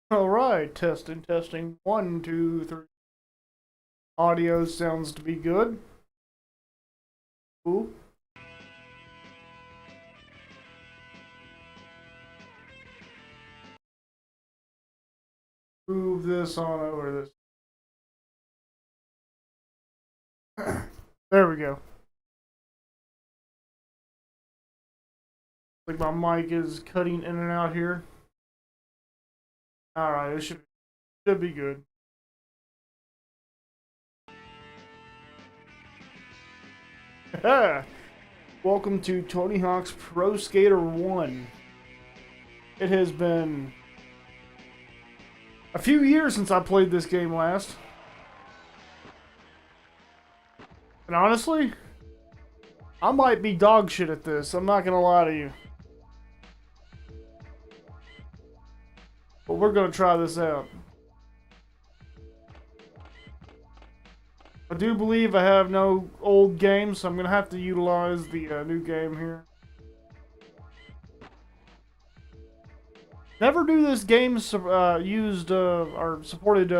All right, testing, testing. One, two, three. Audio sounds to be good. Cool. Move this on over this. There we go. Like my mic is cutting in and out here. All right, it should be good. Welcome to Tony Hawk's Pro Skater 1. It has been a few years since I played this game last. And honestly, I might be dog shit at this. I'm not gonna lie to you. But we're gonna try this out. I do believe I have no old games, so I'm gonna have to utilize the new game here. Never knew this game used or supported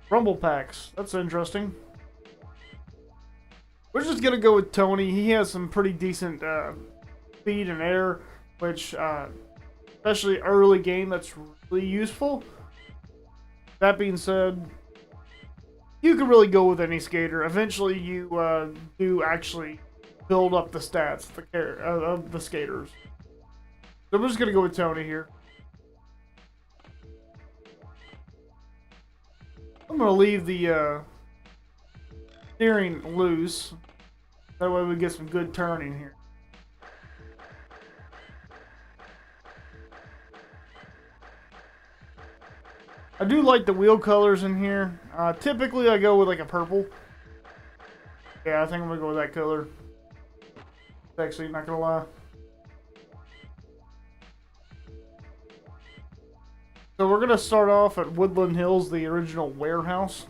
Rumble packs. That's interesting. We're just gonna go with Tony. He has some pretty decent speed and air, which, especially early game, that's really useful. That being said, you can really go with any skater. Eventually, you do actually build up the stats of the skaters. So I'm just gonna go with Tony here. I'm gonna leave the steering loose. That way we get some good turning here. I do like the wheel colors in here. Typically I go with like a purple. Yeah, I think I'm gonna go with that color. Actually, not gonna lie. So we're gonna start off at Woodland Hills, the original warehouse.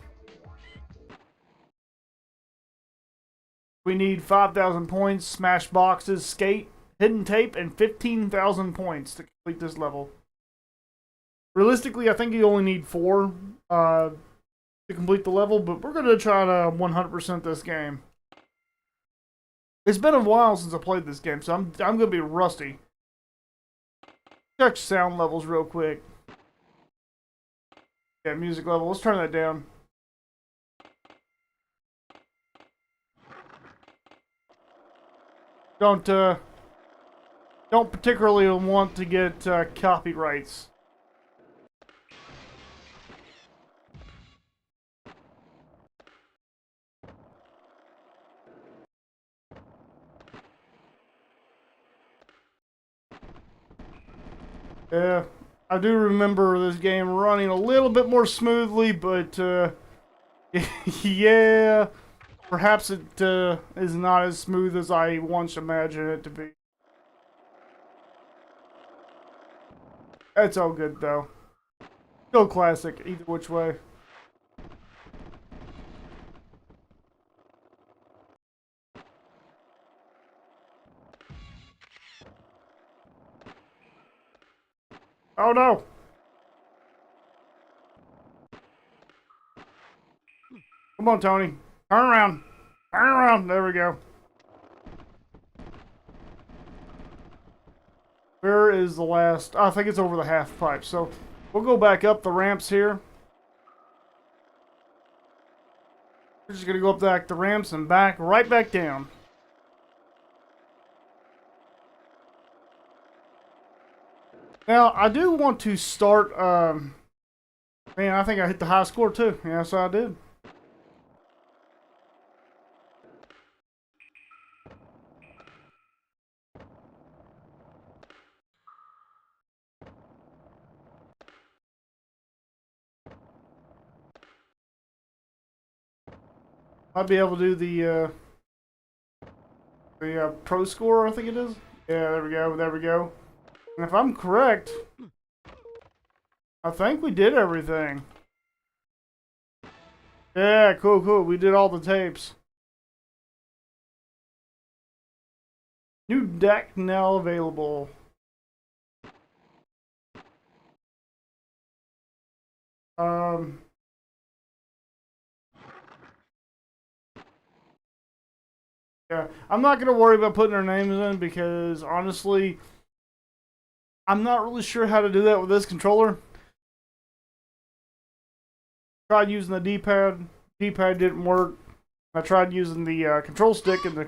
We need 5,000 points, smash boxes, skate, hidden tape, and 15,000 points to complete this level. Realistically, I think you only need 4 to complete the level, but we're gonna try to 100% this game. It's been a while since I played this game, so I'm gonna be rusty. Check sound levels real quick. Yeah, music level. Let's turn that down. Don't don't particularly want to get copyrights. Yeah, I do remember this game running a little bit more smoothly, but yeah, perhaps it is not as smooth as I once imagined it to be. It's all good though. Still classic, either which way. Oh no! Come on, Tony. Turn around. Turn around. There we go. Where is the last? I think it's over the half pipe. So we'll go back up the ramps here. We're just gonna go up the ramps and back right back down. Now I do want to start. Man, I think I hit the high score too. Yes, I did. I'll be able to do the pro score. I think it is. Yeah, there we go. There we go. And if I'm correct, I think we did everything. Yeah, cool, cool. We did all the tapes. New deck now available. Yeah, I'm not gonna worry about putting our names in because honestly, I'm not really sure how to do that with this controller. Tried using the D-pad. D-pad didn't work. I tried using the control stick, and the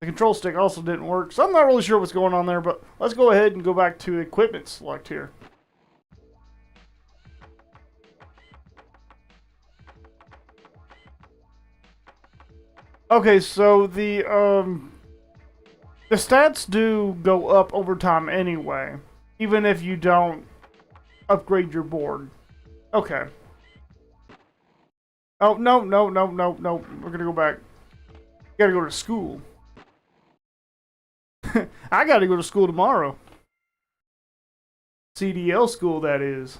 control stick also didn't work. So I'm not really sure what's going on there. But let's go ahead and go back to equipment select here. Okay, so the stats do go up over time anyway, even if you don't upgrade your board. Okay. Oh, no, no, no, no, no. We're gonna go back. Gotta go to school. I gotta go to school tomorrow. CDL school, that is.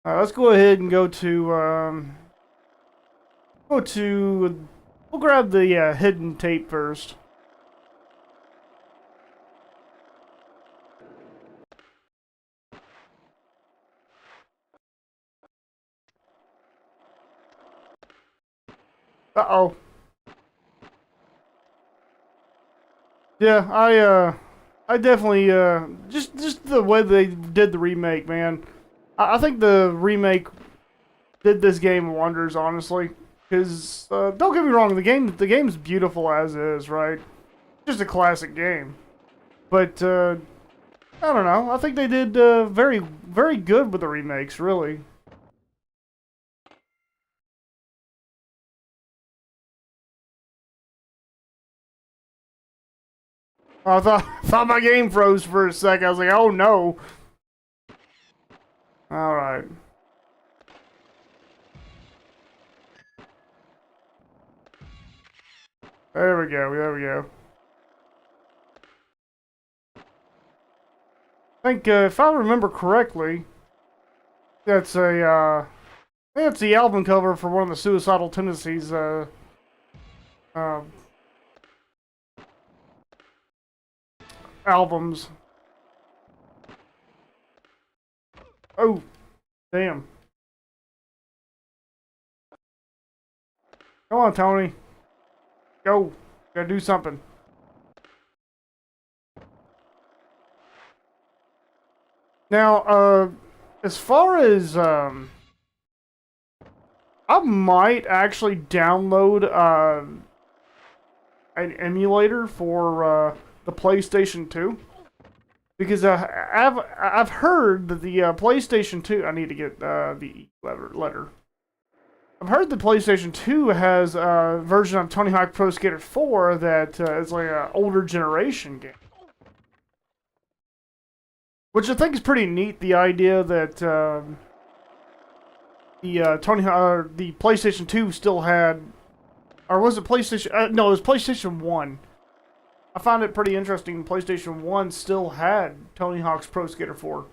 Let's go ahead and go to, we'll grab the hidden tape first. Uh-oh. Yeah, I definitely, just the way they did the remake, man. I think the remake did this game wonders, honestly. Because, don't get me wrong, the game's beautiful as is, right? Just a classic game. But, I don't know. I think they did, very, very good with the remakes, really. I thought my game froze for a sec. I was like, oh no. Alright. There we go, there we go. I think, if I remember correctly, that's I think that's the album cover for one of the Suicidal Tendencies, um, albums. Oh, damn. Come on, Tony. Go. Gotta do something. Now, as far as, I might actually download, an emulator for, the PlayStation 2. Because, I've heard that the, PlayStation 2... I need to get, the letter. I've heard the PlayStation 2 has a version of Tony Hawk Pro Skater 4 that is like an older generation game. Which I think is pretty neat, the idea that the the PlayStation 2 still had... Or was it PlayStation... no, it was PlayStation 1. I found it pretty interesting. PlayStation 1 still had Tony Hawk's Pro Skater 4.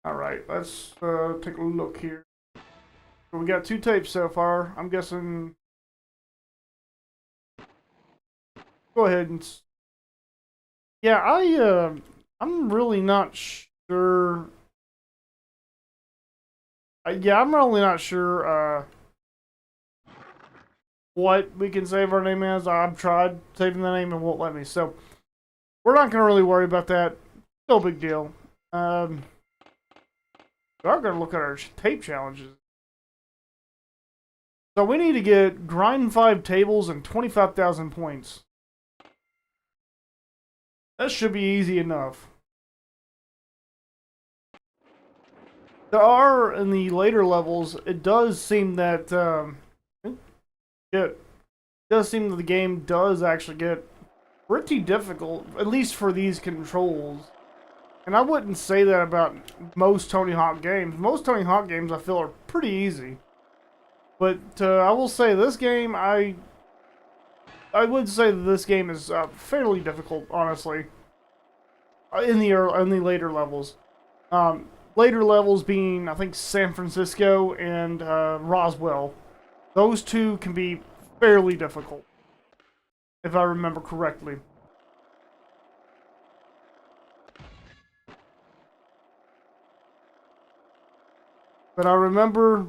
Alright, let's take a look here. So we got 2 tapes so far. I'm guessing... Go ahead and... Yeah, I'm really not sure... yeah, I'm really not sure, what we can save our name as. I've tried saving the name and won't let me, so... We're not gonna really worry about that. No big deal. We are going to look at our tape challenges. So we need to get grind 5 tables and 25,000 points. That should be easy enough. There are, in the later levels, it does seem that, it does seem that the game does actually get pretty difficult, at least for these controls. And I wouldn't say that about most Tony Hawk games. Most Tony Hawk games I feel are pretty easy. But I will say this game, I would say that this game is fairly difficult, honestly. In the later levels. Later levels being, I think, San Francisco and Roswell. Those two can be fairly difficult, if I remember correctly. But I remember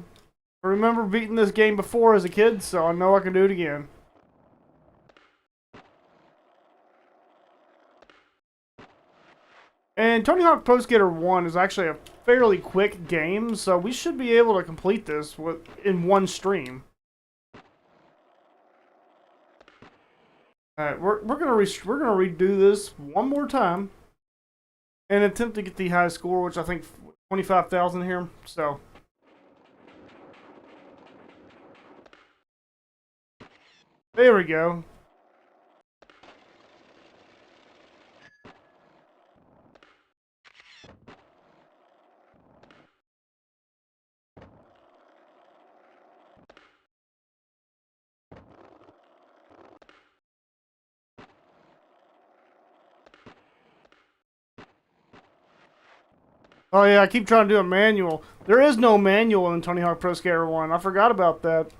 beating this game before as a kid, so I know I can do it again. And Tony Hawk Pro Skater 1 is actually a fairly quick game, so we should be able to complete this in one stream. Alright, we're gonna redo this one more time and attempt to get the high score, which I think 25,000 here. So there we go. Oh yeah, I keep trying to do a manual. There is no manual in Tony Hawk Pro Skater 1. I forgot about that.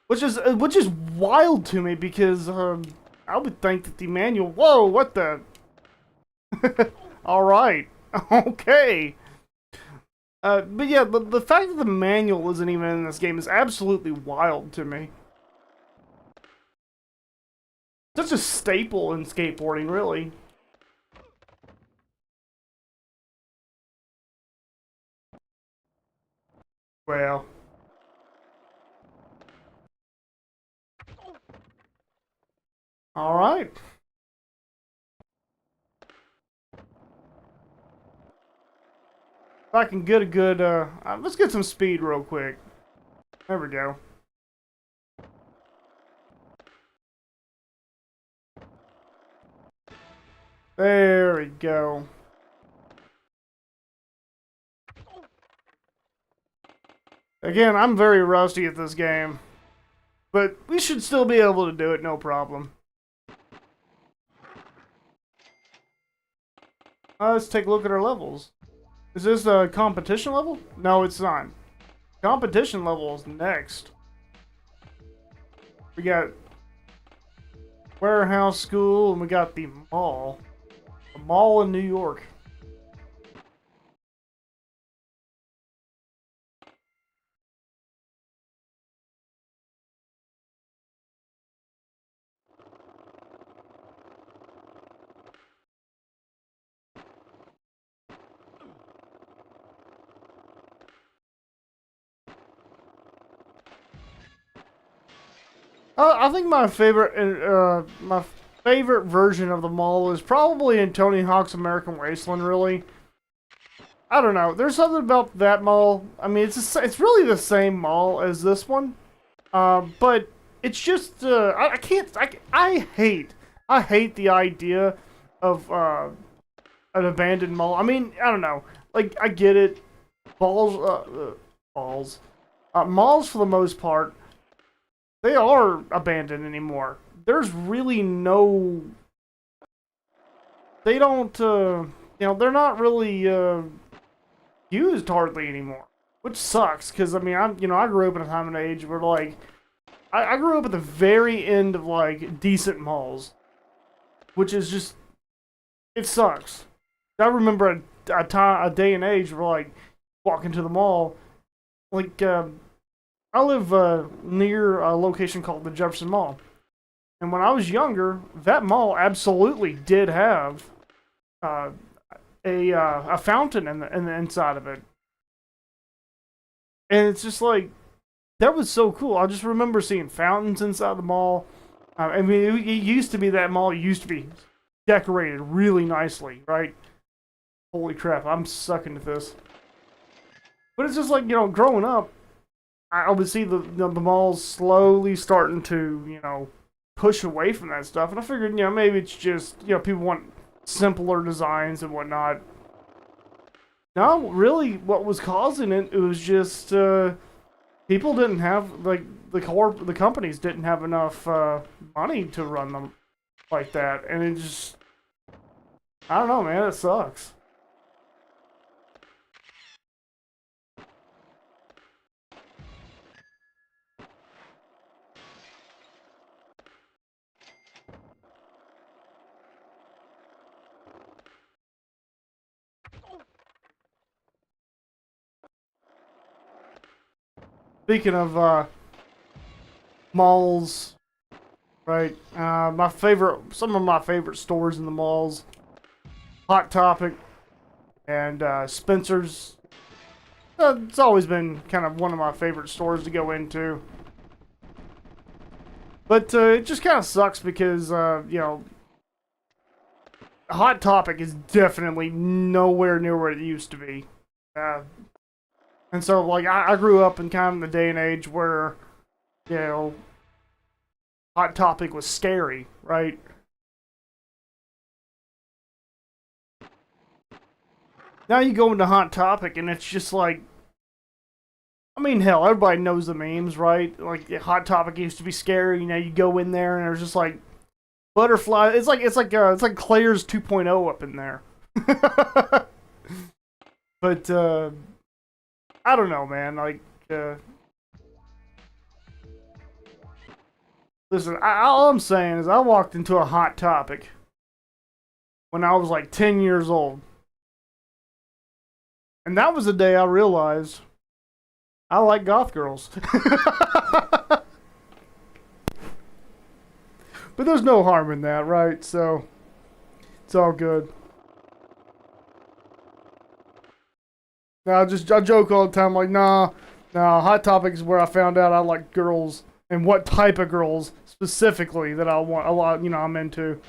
Which is wild to me because I would think that the manual. Whoa, what the? All right, okay. But yeah, the fact that the manual isn't even in this game is absolutely wild to me. Such a staple in skateboarding, really. Well. Alright. If I can get a good, let's get some speed real quick. There we go. There we go. Again, I'm very rusty at this game. But we should still be able to do it, no problem. Let's take a look at our levels. Is this a competition level? No, it's not. Competition level is next. We got warehouse school and we got the mall. The mall in New York. I think my favorite version of the mall is probably in Tony Hawk's American Wasteland. Really, I don't know. There's something about that mall. I mean, it's really the same mall as this one, but it's just I can't I hate the idea of an abandoned mall. I mean, I don't know. Like I get it, balls, balls, malls for the most part they are abandoned anymore. There's really no. They don't. They're not really used hardly anymore, which sucks. Because I mean, I grew up in a time and age where like, I grew up at the very end of like decent malls, which is just, it sucks. I remember a day and age where like, walking to the mall, like I live near a location called the Jefferson Mall. And when I was younger, that mall absolutely did have uh, a fountain in the inside of it. And it's just like, that was so cool. I just remember seeing fountains inside the mall. I mean, it used to be that mall used to be decorated really nicely, right? Holy crap, I'm sucking at this. But it's just like, growing up, I would see the malls slowly starting to, push away from that stuff. And I figured, maybe it's just, people want simpler designs and whatnot. No, really, what was causing it, it was just people didn't have, like, the companies didn't have enough money to run them like that. And it just, I don't know, man, it sucks. Speaking of malls, right? Some of my favorite stores in the malls, Hot Topic and Spencer's. It's always been kind of one of my favorite stores to go into. But it just kind of sucks because, Hot Topic is definitely nowhere near where it used to be. And so, like, I grew up in kind of the day and age where, you know, Hot Topic was scary, right? Now you go into Hot Topic and it's just like, I mean, hell, everybody knows the memes, right? Like, Hot Topic used to be scary. You know, you go in there and there's just like butterfly. It's like Claire's 2.0 up in there. But I don't know, man. Like, listen, all I'm saying is I walked into a Hot Topic when I was like 10 years old, and that was the day I realized I like goth girls. But there's no harm in that, right? So it's all good. Now I joke all the time, like, nah. Hot Topic is where I found out I like girls and what type of girls specifically that I want a lot. I'm into.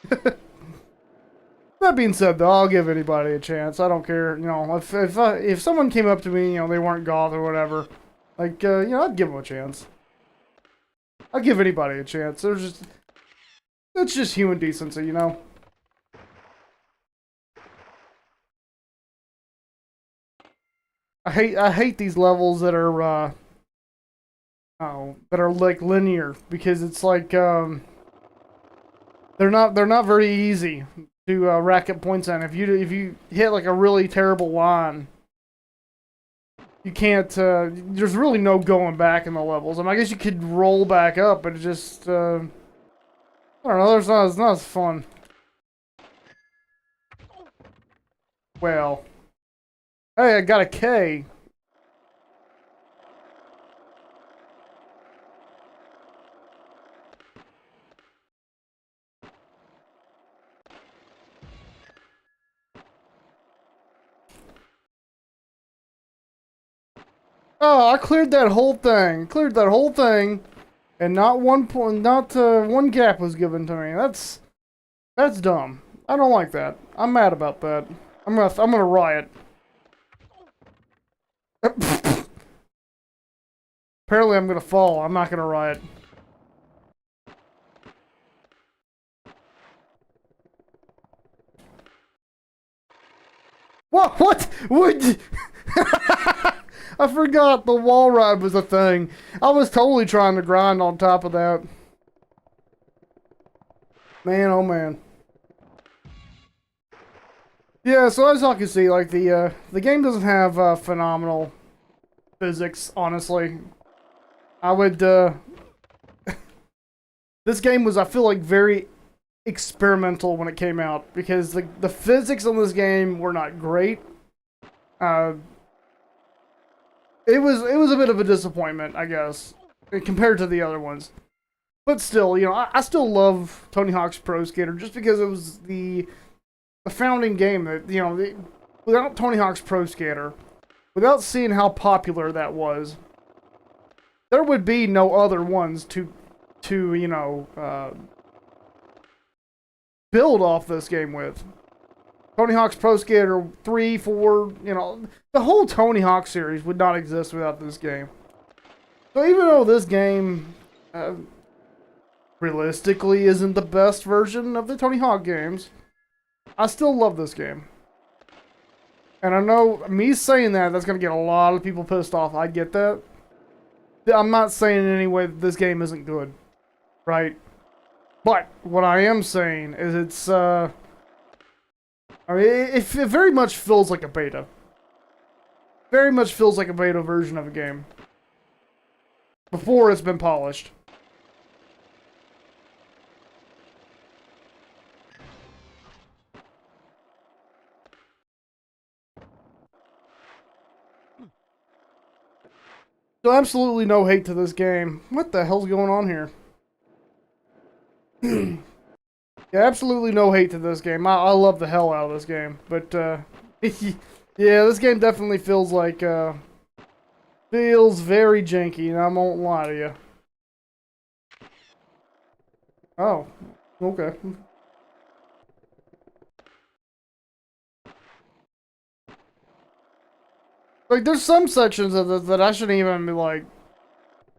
That being said, though, I'll give anybody a chance. I don't care. If someone came up to me, they weren't goth or whatever, like, I'd give them a chance. I'd give anybody a chance. It's just human decency, I hate these levels that are like linear, because it's like they're not very easy to rack up points on. If you hit like a really terrible line, you can't. There's really no going back in the levels. I mean, I guess you could roll back up, but it just I don't know. It's not as fun. Well, hey, I got a K. Oh, I cleared that whole thing. And not one point, not one gap was given to me. That's dumb. I don't like that. I'm mad about that. I'm gonna riot. Apparently, I'm gonna fall. I'm not gonna riot. What? What? What? I forgot the wall ride was a thing. I was totally trying to grind on top of that. Man, oh man. Yeah, so as I can see, like the game doesn't have phenomenal physics. Honestly, I would. This game was, I feel like, very experimental when it came out, because the physics on this game were not great. Uh, it was a bit of a disappointment, I guess, compared to the other ones. But still, I still love Tony Hawk's Pro Skater just because it was the founding game that, without Tony Hawk's Pro Skater, without seeing how popular that was, there would be no other ones to build off this game with. Tony Hawk's Pro Skater 3, 4, the whole Tony Hawk series would not exist without this game. So even though this game realistically isn't the best version of the Tony Hawk games, I still love this game. And I know me saying that's going to get a lot of people pissed off. I get that. I'm not saying in any way that this game isn't good, right? But what I am saying is it very much feels like a beta. Very much feels like a beta version of a game. Before it's been polished. So absolutely no hate to this game. What the hell's going on here? Yeah, absolutely no hate to this game. I love the hell out of this game. But, yeah, this game definitely feels like, feels very janky, and I won't lie to you. Oh, okay. Like, there's some sections of this that I shouldn't even be like,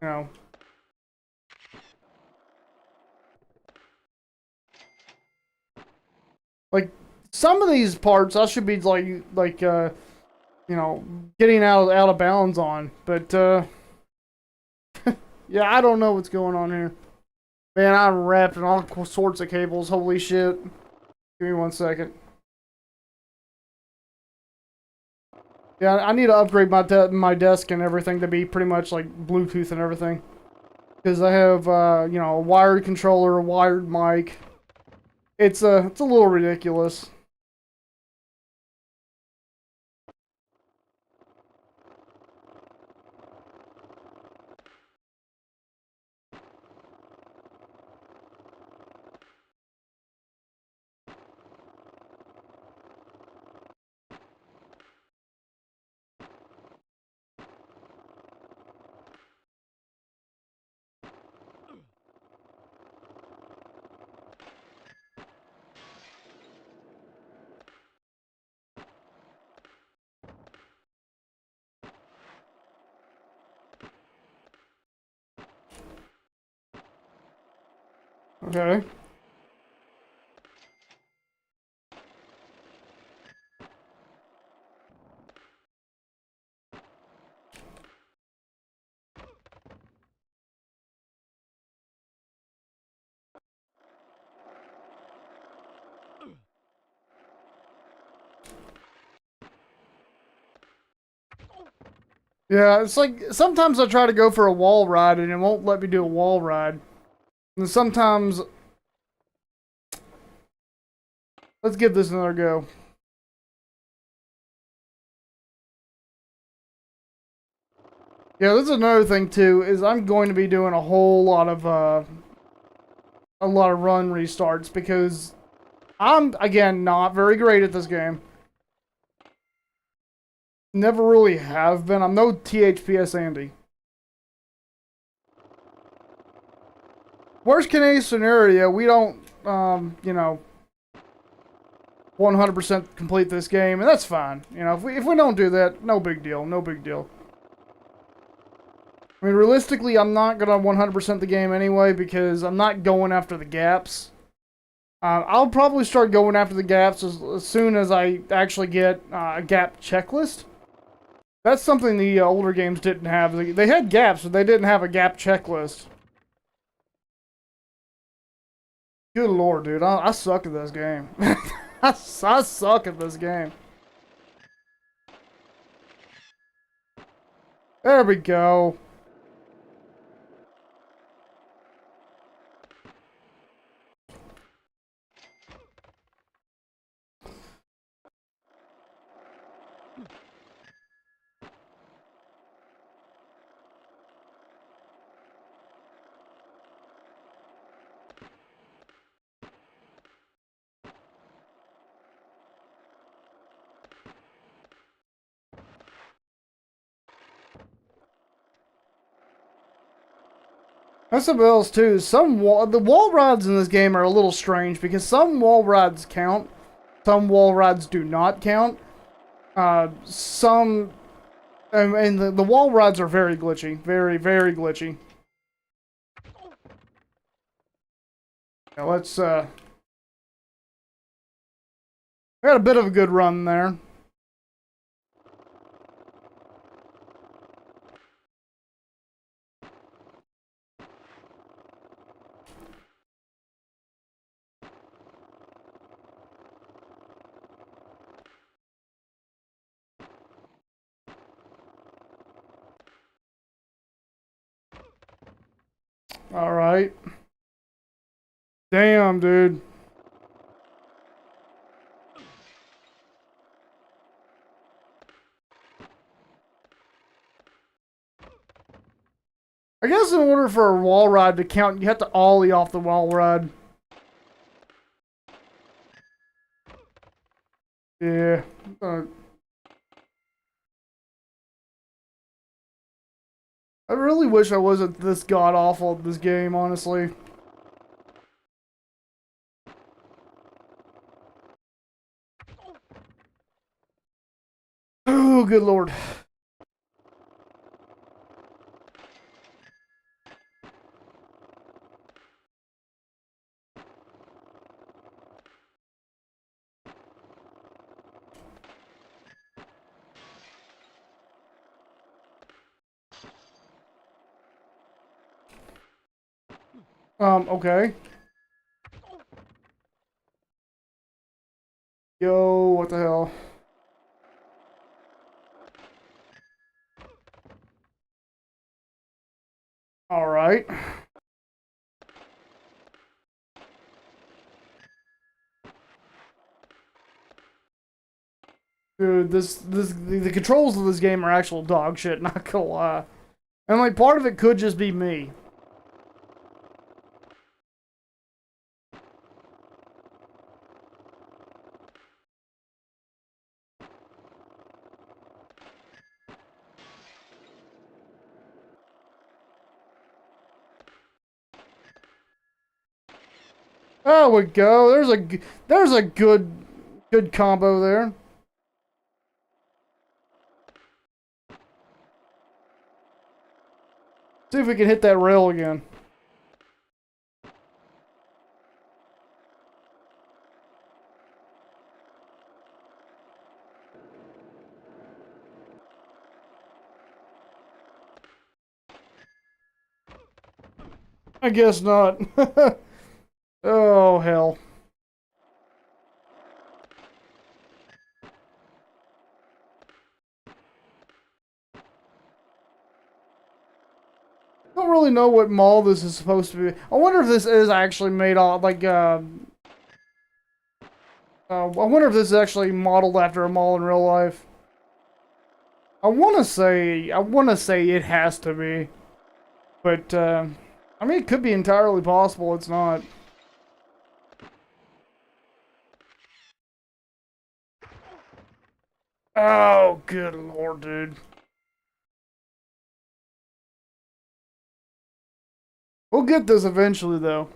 you know. Like, some of these parts I should be like, you know, getting out of bounds on. But, yeah, I don't know what's going on here. Man, I'm wrapped in all sorts of cables. Holy shit. Give me 1 second. Yeah, I need to upgrade my desk and everything to be pretty much like Bluetooth and everything. Because I have, you know, a wired controller, a wired mic. It's a little ridiculous. Okay. Yeah, it's like sometimes I try to go for a wall ride and it won't let me do a wall ride. And sometimes, let's give this another go. Yeah, this is another thing too, is I'm going to be doing a whole lot of run restarts because I'm again not very great at this game. Never really have been. I'm no THPS Andy. Worst case scenario, we don't you know, 100% complete this game, and that's fine. You know, if we don't do that, no big deal, no big deal. I mean, realistically, I'm not gonna 100% the game anyway because I'm not going after the gaps. I'll probably start going after the gaps as soon as I actually get a gap checklist. That's something the older games didn't have. They had gaps, but they didn't have a gap checklist. Good lord, dude. I suck at this game. I suck at this game. There we go. That's something else too. The wall rides in this game are a little strange because some wall rides count, some wall rides do not count. Some and the wall rides are very glitchy, very glitchy. Now let's I got a bit of a good run there. All right. Damn, dude. I guess in order for a wall ride to count, you have to ollie off the wall ride. Yeah. I really wish I wasn't this god-awful at this game, honestly. Oh, good lord. Okay. Yo, what the hell? Alright. Dude, the controls of this game are actual dog shit, not gonna lie. And like, part of it could just be me. There we go. There's a good combo there. See if we can hit that rail again. I guess not. Oh, hell. I don't really know what mall this is supposed to be. I wonder if this is actually made off, like, I wonder if this is actually modeled after a mall in real life. I want to say it has to be. But, I mean, it could be entirely possible it's not. Oh, good lord, dude. We'll get this eventually, though.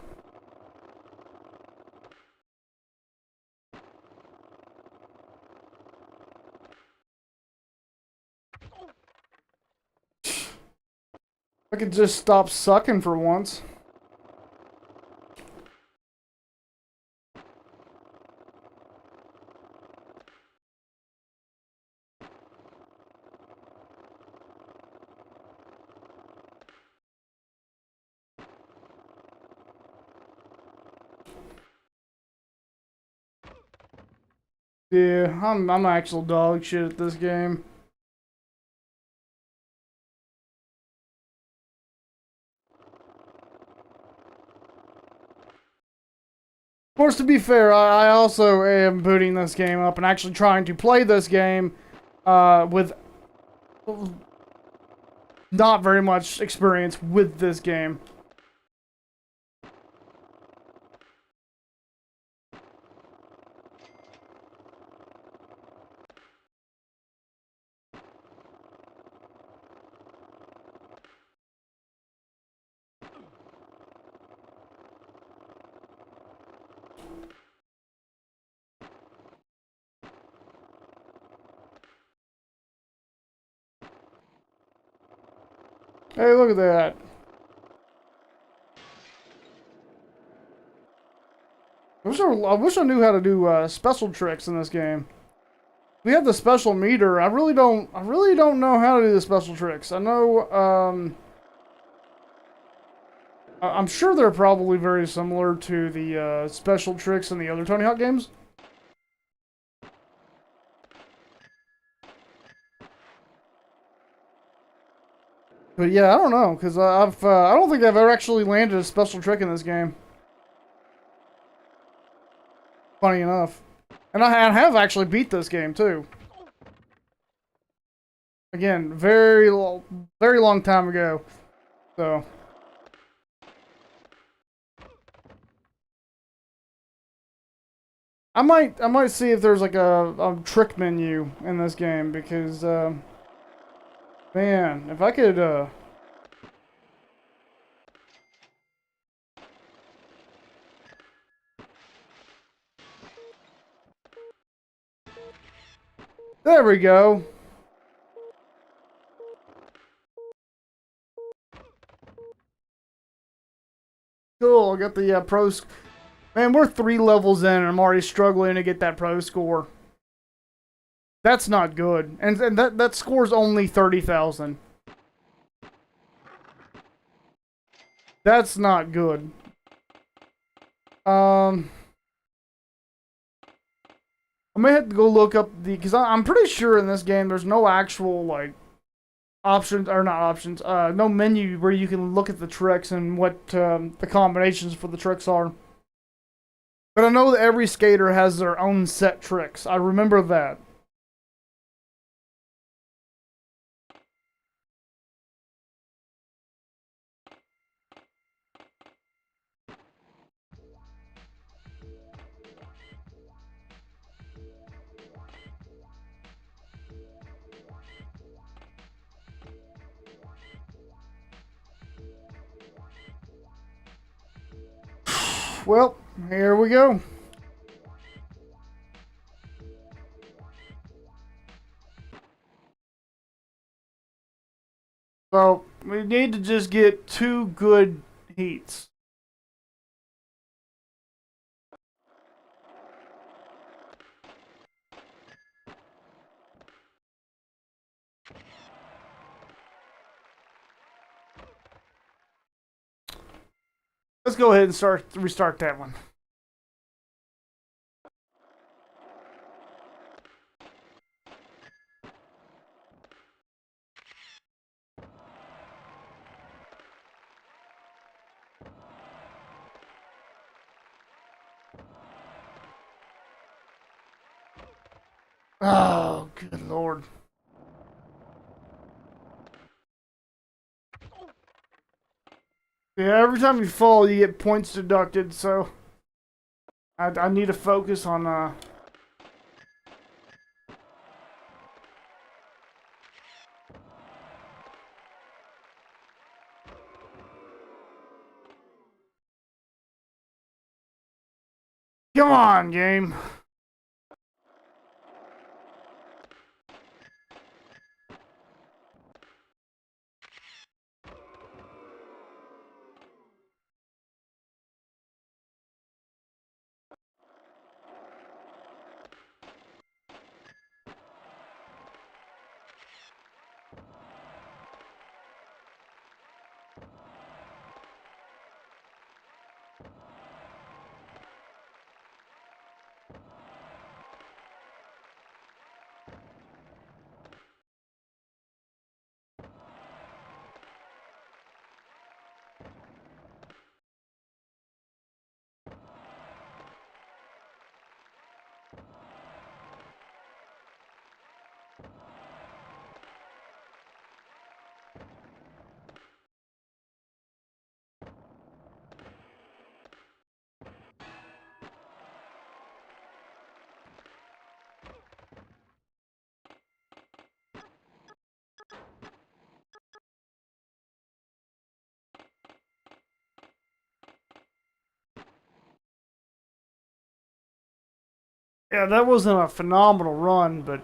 I could just stop sucking for once. Yeah, I'm actual dog shit at this game. Of course, to be fair, I also am booting this game up and actually trying to play this game with not very much experience with this game. Hey, look at that. I wish I knew how to do special tricks in this game. We have the special meter. I really don't know how to do the special tricks. I know, I'm sure they're probably very similar to the special tricks in the other Tony Hawk games. But yeah, I don't know, because I don't think I've ever actually landed a special trick in this game. Funny enough. And I have actually beat this game, too. Again, very long time ago. So I might see if there's like a trick menu in this game because man, if I could there we go. Cool, I got the man, we're 3 levels in and I'm already struggling to get that pro score. That's not good. And that score's only 30,000. That's not good. I may have to go look up because I'm pretty sure in this game there's no actual like options or not options, no menu where you can look at the tricks and what the combinations for the tricks are. But I know that every skater has their own set tricks. I remember that. Well, here we go. So we need to just get 2 good heats. Let's go ahead and restart that one. Oh, good lord. Yeah, every time you fall, you get points deducted, so I need to focus on come on, game. Yeah, that wasn't a phenomenal run, but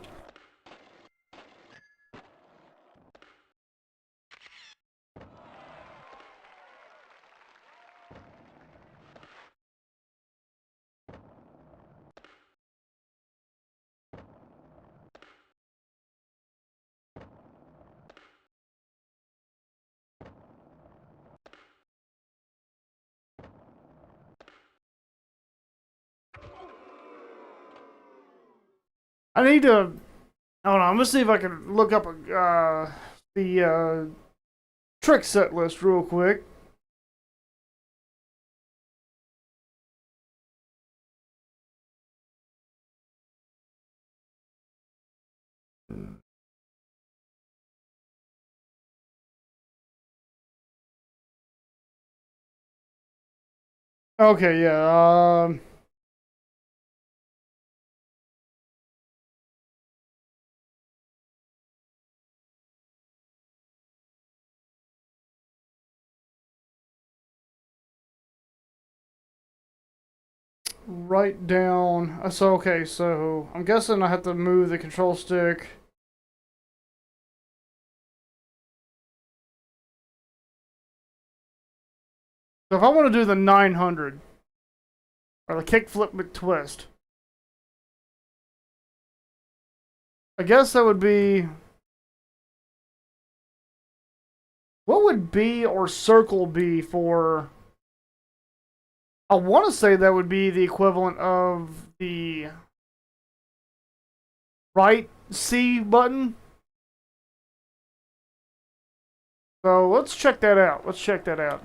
I need to. I don't know. I'm gonna see if I can look up the trick set list real quick. Okay, yeah. Write down. So okay, so I'm guessing I have to move the control stick. So if I want to do the 900 or the kickflip McTwist, I guess that would be. What would B or circle be for? I want to say that would be the equivalent of the right C button. So let's check that out. Let's check that out.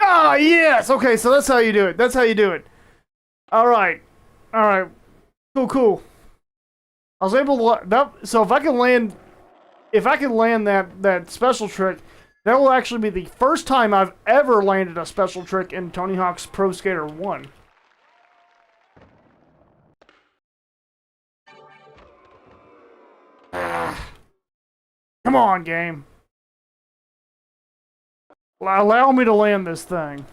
Ah, yes. Okay, so that's how you do it. That's how you do it. All right. All right. Cool, cool. I was able to that. So if I can land that special trick, that will actually be the first time I've ever landed a special trick in Tony Hawk's Pro Skater 1. Come on, game. Allow me to land this thing.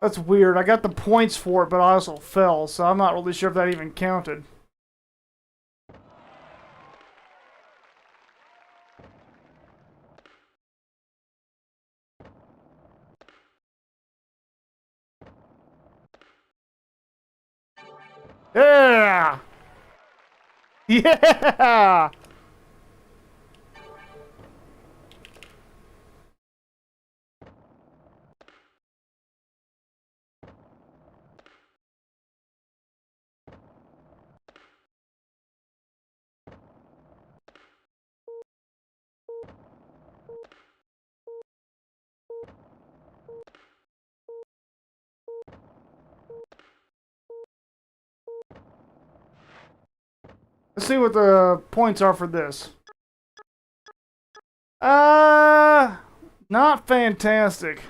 That's weird. I got the points for it, but I also fell, so I'm not really sure if that even counted. Yeah! Yeah! Let's see what the points are for this. Uh, not fantastic.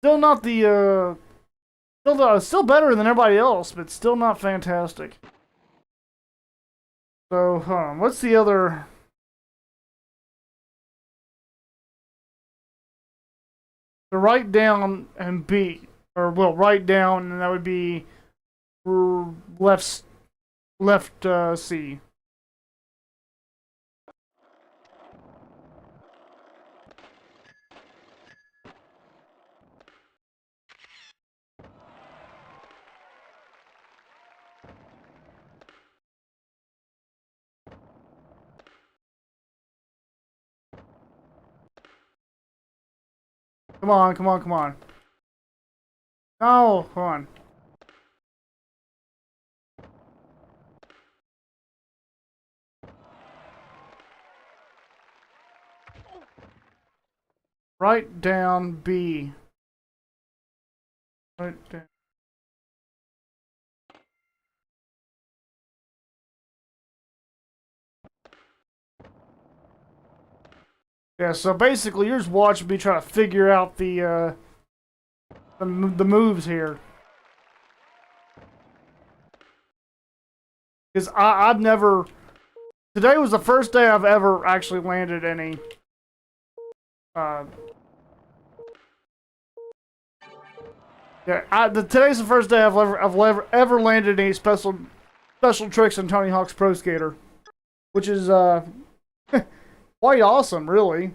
Still not the, still better than everybody else, but still not fantastic. So, what's the other? To write down and B, or well, write down, and that would be left, C. Come on, come on, come on. Oh, come on. Write down B. Write down. Yeah, so basically, you're just watching me try to figure out the moves here. Because I've never. Today was the first day I've ever actually landed any. Uh, yeah, today's the first day I've ever landed any special tricks in Tony Hawk's Pro Skater, which is quite awesome, really.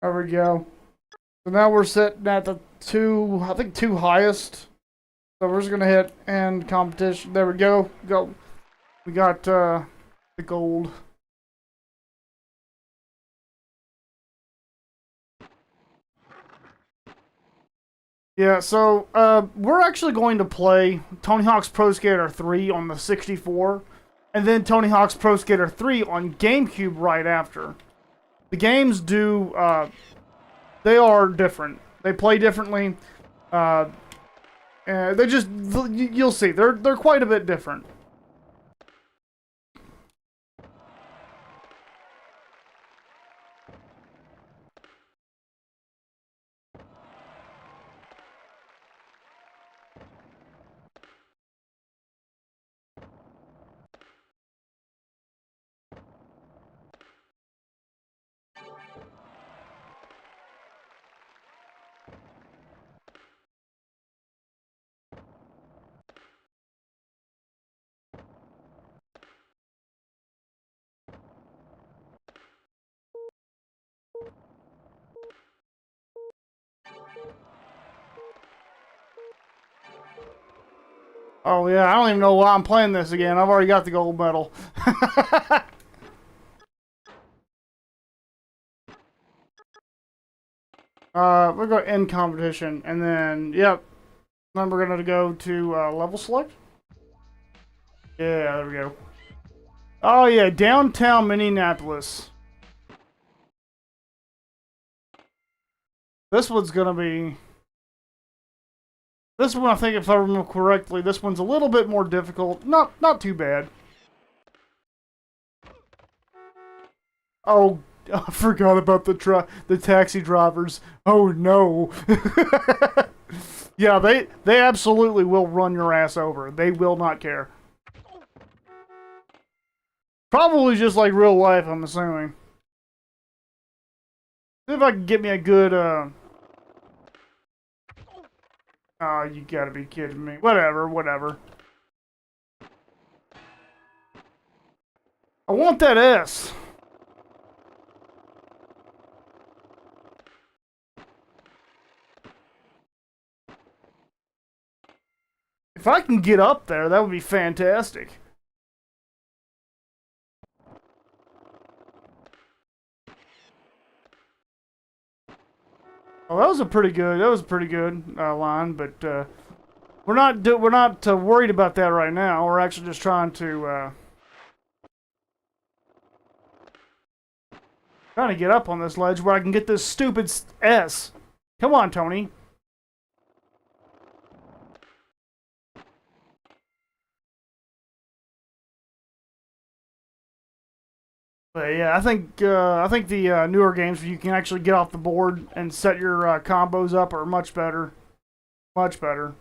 There we go. So now we're sitting at the I think two highest. So we're just gonna hit end competition. There we go. Go. We got the gold. Yeah, so we're actually going to play Tony Hawk's Pro Skater 3 on the 64, and then Tony Hawk's Pro Skater 3 on GameCube right after. The games they are different. They play differently. They just, you'll see, they're quite a bit different. Oh yeah, I don't even know why I'm playing this again. I've already got the gold medal. We're going to end competition, and then, yep. Then we're going to go to level select. Yeah, there we go. Oh yeah, downtown Minneapolis. This one's going to be... This one, I think, if I remember correctly, this one's a little bit more difficult. Not too bad. Oh, I forgot about the taxi drivers. Oh no. Yeah, they absolutely will run your ass over. They will not care. Probably just like real life, I'm assuming. See if I can get me a good oh, you gotta be kidding me. Whatever. I want that S. If I can get up there, that would be fantastic. Oh, that was a pretty good line, but we're not worried about that right now. We're actually just trying to get up on this ledge where I can get this stupid S. Come on, Tony. But yeah, I think the newer games where you can actually get off the board and set your combos up are much better. Much better.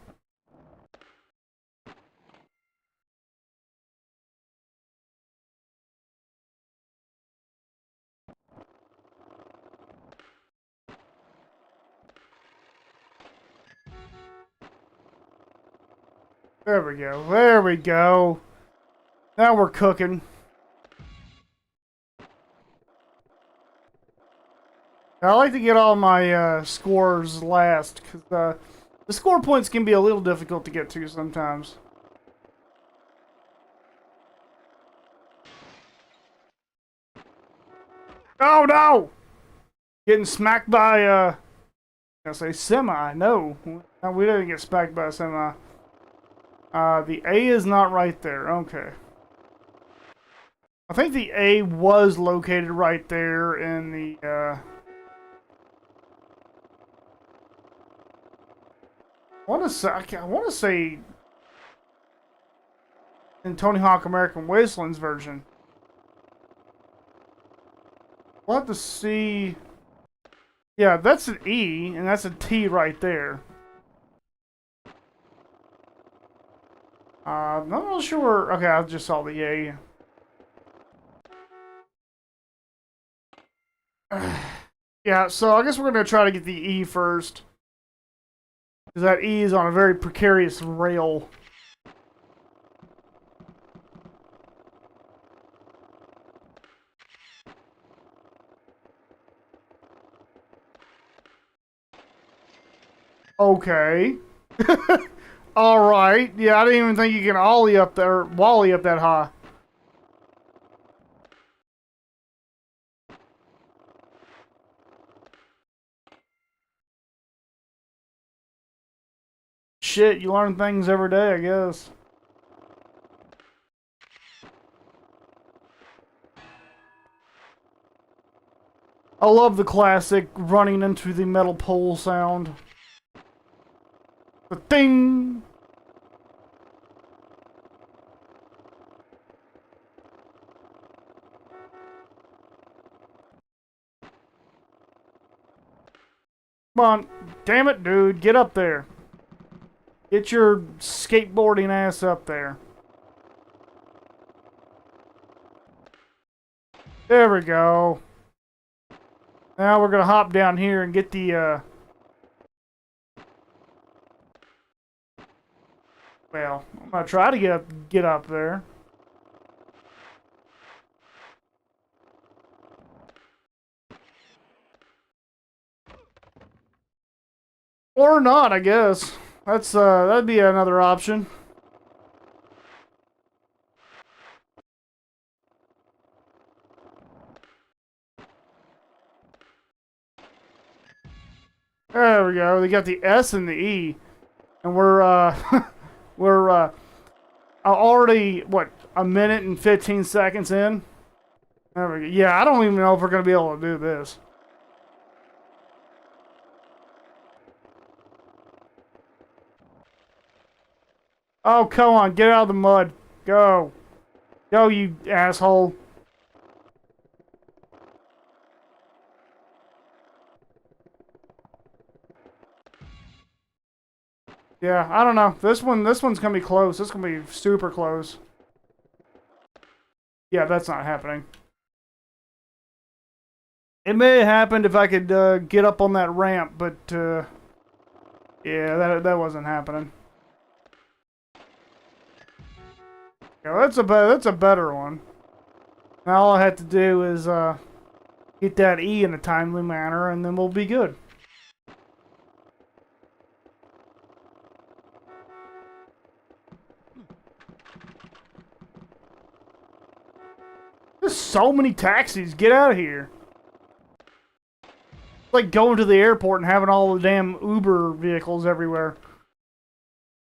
There we go. There we go. Now we're cooking. I like to get all my scores last, because the score points can be a little difficult to get to sometimes. Oh no! Getting smacked by, I say semi. No, we didn't get smacked by a semi. The A is not right there. Okay. I think the A was located right there in the, I want to say in Tony Hawk American Wasteland's version. We'll have to see. Yeah, that's an E, and that's a T right there. I'm not really sure. Okay, I just saw the A. Yeah, so I guess we're going to try to get the E first. Because that E is on a very precarious rail. Okay. Alright. Yeah, I didn't even think you can ollie up there, wally up that high. Shit, you learn things every day, I guess. I love the classic running into the metal pole sound. The ding! Come on. Damn it, dude. Get up there. Get your skateboarding ass up there. There we go. Now we're gonna hop down here and get the, well, I'm gonna try to get up there. Or not, I guess. That'd be another option. There we go. They got the S and the E. And we're already, what, a minute and 15 seconds in? There we go. Yeah, I don't even know if we're going to be able to do this. Oh, come on. Get out of the mud. Go. Go, you asshole. Yeah, I don't know. This one's gonna be close. This is gonna be super close. Yeah, that's not happening. It may have happened if I could get up on that ramp, but yeah, that wasn't happening. Yeah, that's a better one. Now all I have to do is get that E in a timely manner, and then we'll be good. There's so many taxis. Get out of here. It's like going to the airport and having all the damn Uber vehicles everywhere.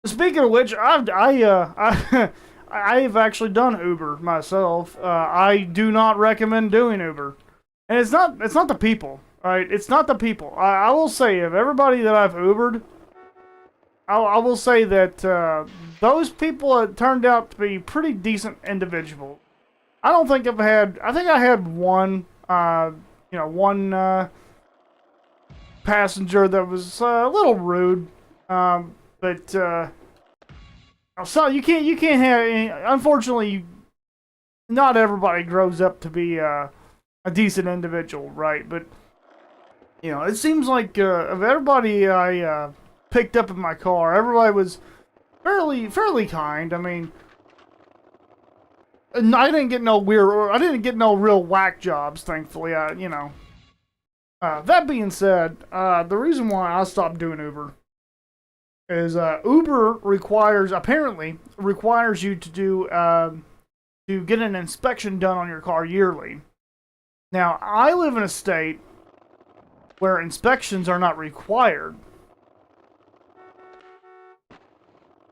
Speaking of which, I've actually done Uber myself. I do not recommend doing Uber, and it's not the people, right? It's not the people. I will say, of everybody that I've Ubered, I will say that those people have turned out to be pretty decent individuals. I don't think I've had. I think I had one, one passenger that was a little rude, but so you can't have any, unfortunately, not everybody grows up to be a decent individual, right? But you know, it seems like of everybody I picked up in my car, everybody was fairly kind. I mean, I didn't get no I didn't get no real whack jobs, thankfully. You know. That being said, the reason why I stopped doing Uber is Uber apparently requires you to do to get an inspection done on your car yearly. Now, I live in a state where inspections are not required.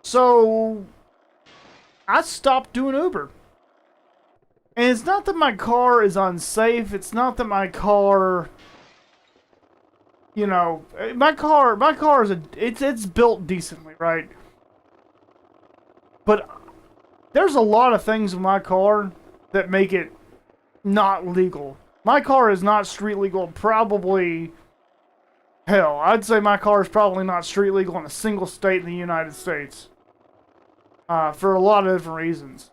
So, I stopped doing Uber. And it's not that my car is unsafe, it's not that my car, you know, my car is it's built decently, right? But there's a lot of things in my car that make it not legal. My car is not street legal, probably, hell, I'd say my car is probably not street legal in a single state in the United States. For a lot of different reasons.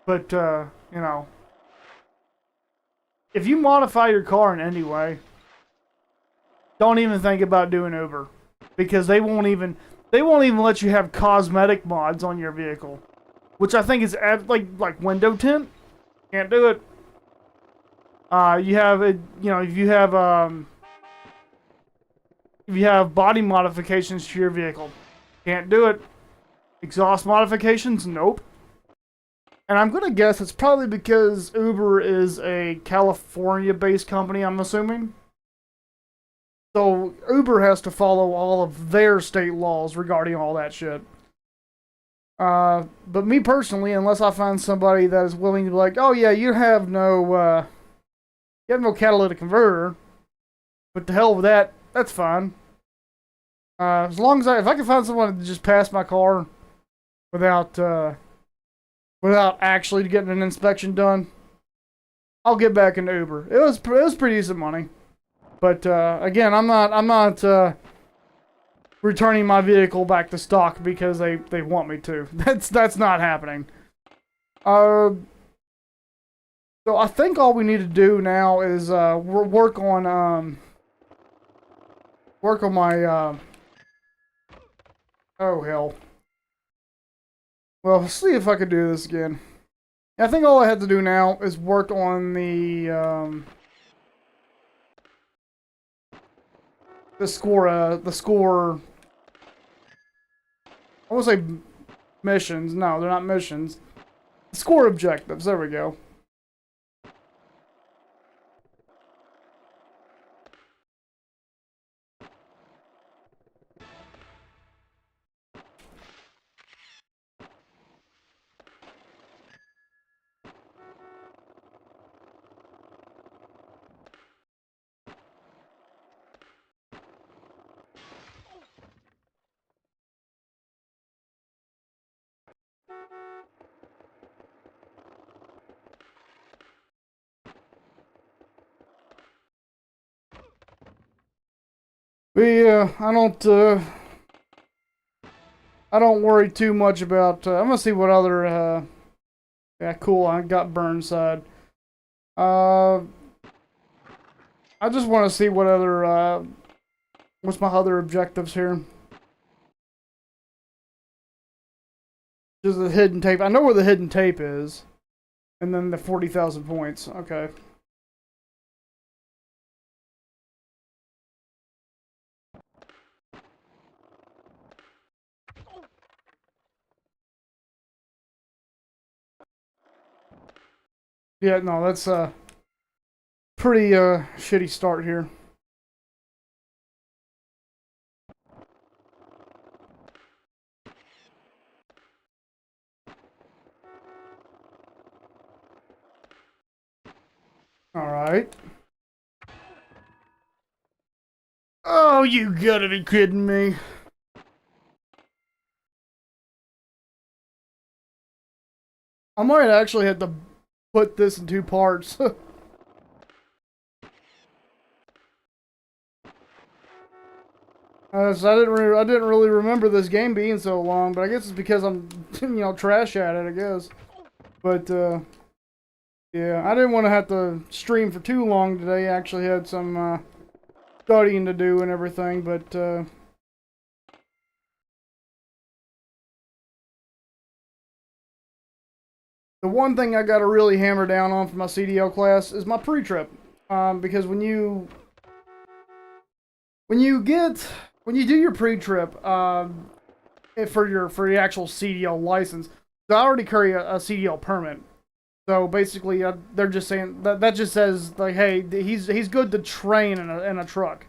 But, you know, if you modify your car in any way, don't even think about doing Uber, because they won't even let you have cosmetic mods on your vehicle, which I think is like window tint. Can't do it. You have it, you know, if you have if you have body modifications to your vehicle. Can't do it. Exhaust modifications? Nope. And I'm gonna guess it's probably because Uber is a California-based company, I'm assuming. So Uber has to follow all of their state laws regarding all that shit. But me personally, unless I find somebody that is willing to be like, oh yeah, you have no catalytic converter, but to hell with that, that's fine. As long as if I can find someone to just pass my car without actually getting an inspection done, I'll get back into Uber. It was pretty decent money, but again, I'm not returning my vehicle back to stock because they want me to. That's not happening. So I think all we need to do now is work on my oh hell. Well, let's see if I could do this again. I think all I have to do now is work on the score. I won't say missions. No, they're not missions. Score objectives. There we go. I don't worry too much about. I'm gonna see what other. Yeah, cool. I got Burnside. I just want to see what other. What's my other objectives here? Just the hidden tape. I know where the hidden tape is, and then the 40,000 points. Okay. Yeah, no, that's a pretty shitty start here. All right. Oh, you gotta be kidding me. I might actually have to put this in 2 parts. So I didn't really remember this game being so long, but I guess it's because I'm trash at it, I guess. But yeah, I didn't want to have to stream for too long today. I actually had some studying to do and everything, but the one thing I got to really hammer down on for my CDL class is my pre-trip, because when you do your pre-trip for your actual CDL license, I already carry a CDL permit. So basically, they're just saying that just says like, hey, he's good to train in a truck.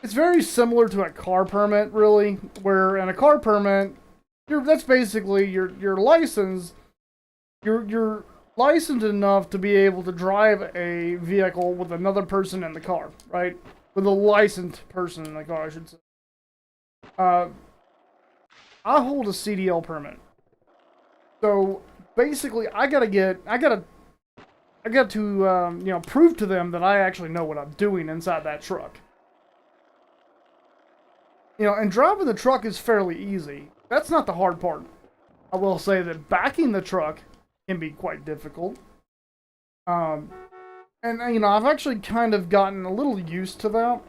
It's very similar to a car permit, really, where in a car permit, that's basically your license. You're licensed enough to be able to drive a vehicle with another person in the car, right? With a licensed person in the car, I should say. I hold a CDL permit. So basically, I got to prove to them that I actually know what I'm doing inside that truck. And driving the truck is fairly easy. That's not the hard part. I will say that backing the truck can be quite difficult. And I've actually kind of gotten a little used to that.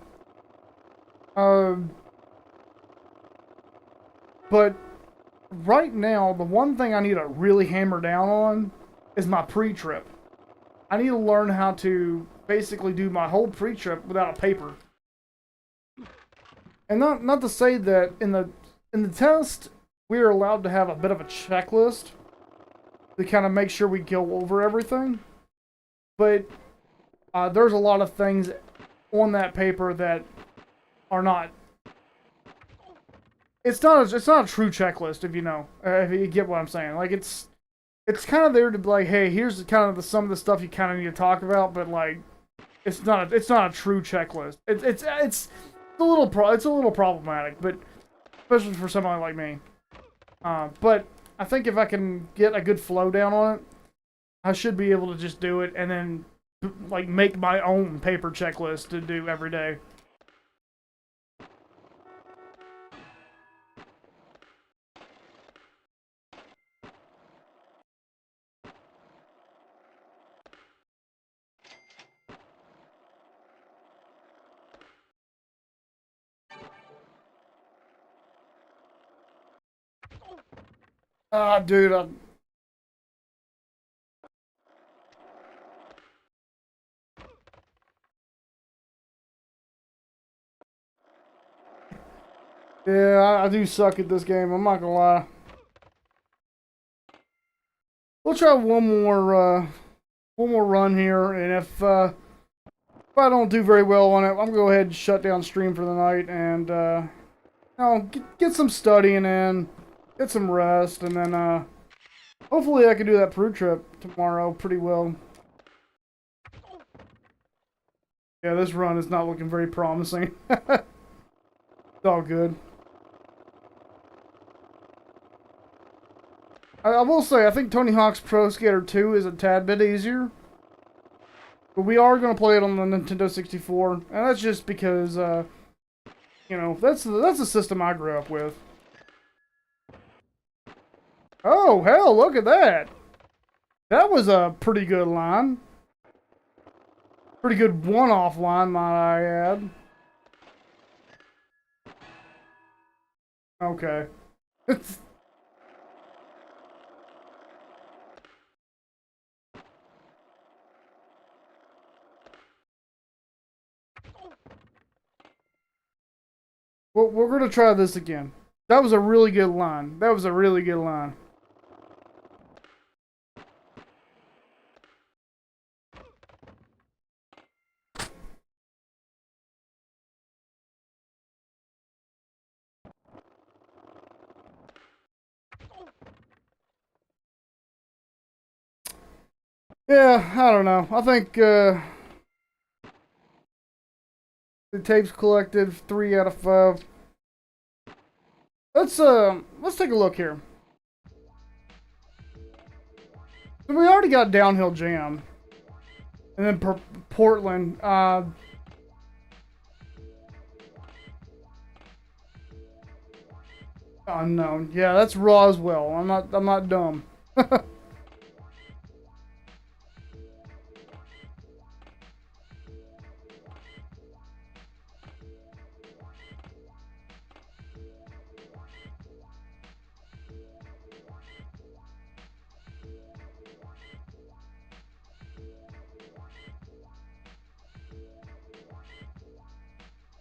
But right now, the one thing I need to really hammer down on is my pre-trip. I need to learn how to basically do my whole pre-trip without a paper. And not to say that in the test we are allowed to have a bit of a checklist to kind of make sure we go over everything, but there's a lot of things on that paper that are not. It's not a true checklist, if you get what I'm saying. Like it's kind of there to be like, hey, here's kind of some of the stuff you kind of need to talk about, but like it's not a true checklist. It's a little problematic, but especially for somebody like me. But I think if I can get a good flow down on it, I should be able to just do it and then like make my own paper checklist to do every day. Dude, yeah, I do suck at this game. I'm not gonna lie. We'll try one more run here, and if I don't do very well on it, I'm gonna go ahead and shut down stream for the night, and get some studying in, get some rest, and then hopefully I can do that Peru trip tomorrow pretty well. Yeah, this run is not looking very promising. It's all good. I will say, I think Tony Hawk's Pro Skater 2 is a tad bit easier. But we are going to play it on the Nintendo 64. And that's just because, that's the system I grew up with. Oh, hell, look at that. That was a pretty good line. Pretty good one-off line, might I add. Okay. Well, we're going to try this again. That was a really good line. That was a really good line. Yeah, I don't know. I think the tapes collected 3 out of 5. Let's take a look here. So we already got Downhill Jam, and then Portland. Unknown. Yeah, that's Roswell. I'm not dumb.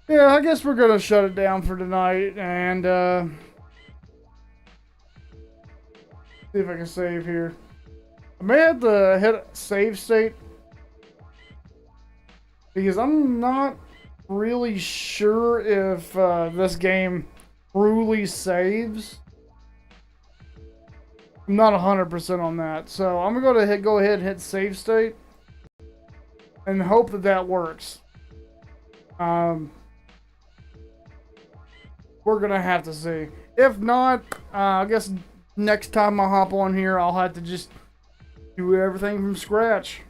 Yeah, I guess we're gonna shut it down for tonight, and see if I can save here. I may have to hit save state because I'm not really sure if this game truly saves. I'm not 100% on that, so I'm gonna go ahead and hit save state and hope that works. We're gonna have to see. If not, I guess next time I hop on here, I'll have to just do everything from scratch.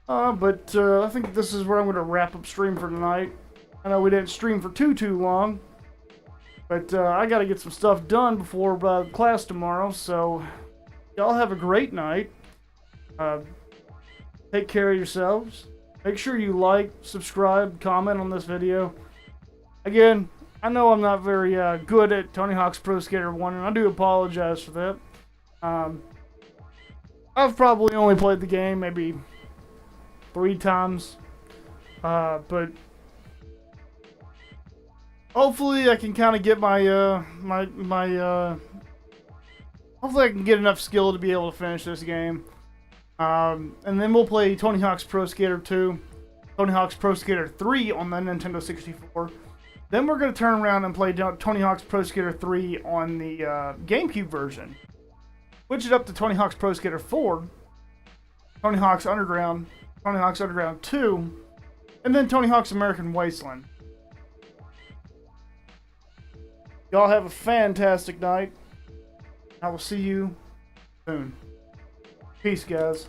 But I think this is where I'm gonna wrap up stream for tonight. I know we didn't stream for too long, but I gotta get some stuff done before class tomorrow. So y'all have a great night. Take care of yourselves. Make sure you like, subscribe, comment on this video. Again, I know I'm not very good at Tony Hawk's Pro Skater 1, and I do apologize for that. I've probably only played the game maybe 3 times, but hopefully I can kind of get my hopefully I can get enough skill to be able to finish this game. And then we'll play Tony Hawk's Pro Skater 2, Tony Hawk's Pro Skater 3 on the Nintendo 64. Then we're going to turn around and play Tony Hawk's Pro Skater 3 on the GameCube version. Switch it up to Tony Hawk's Pro Skater 4, Tony Hawk's Underground, Tony Hawk's Underground 2, and then Tony Hawk's American Wasteland. Y'all have a fantastic night. I will see you soon. Peace, guys.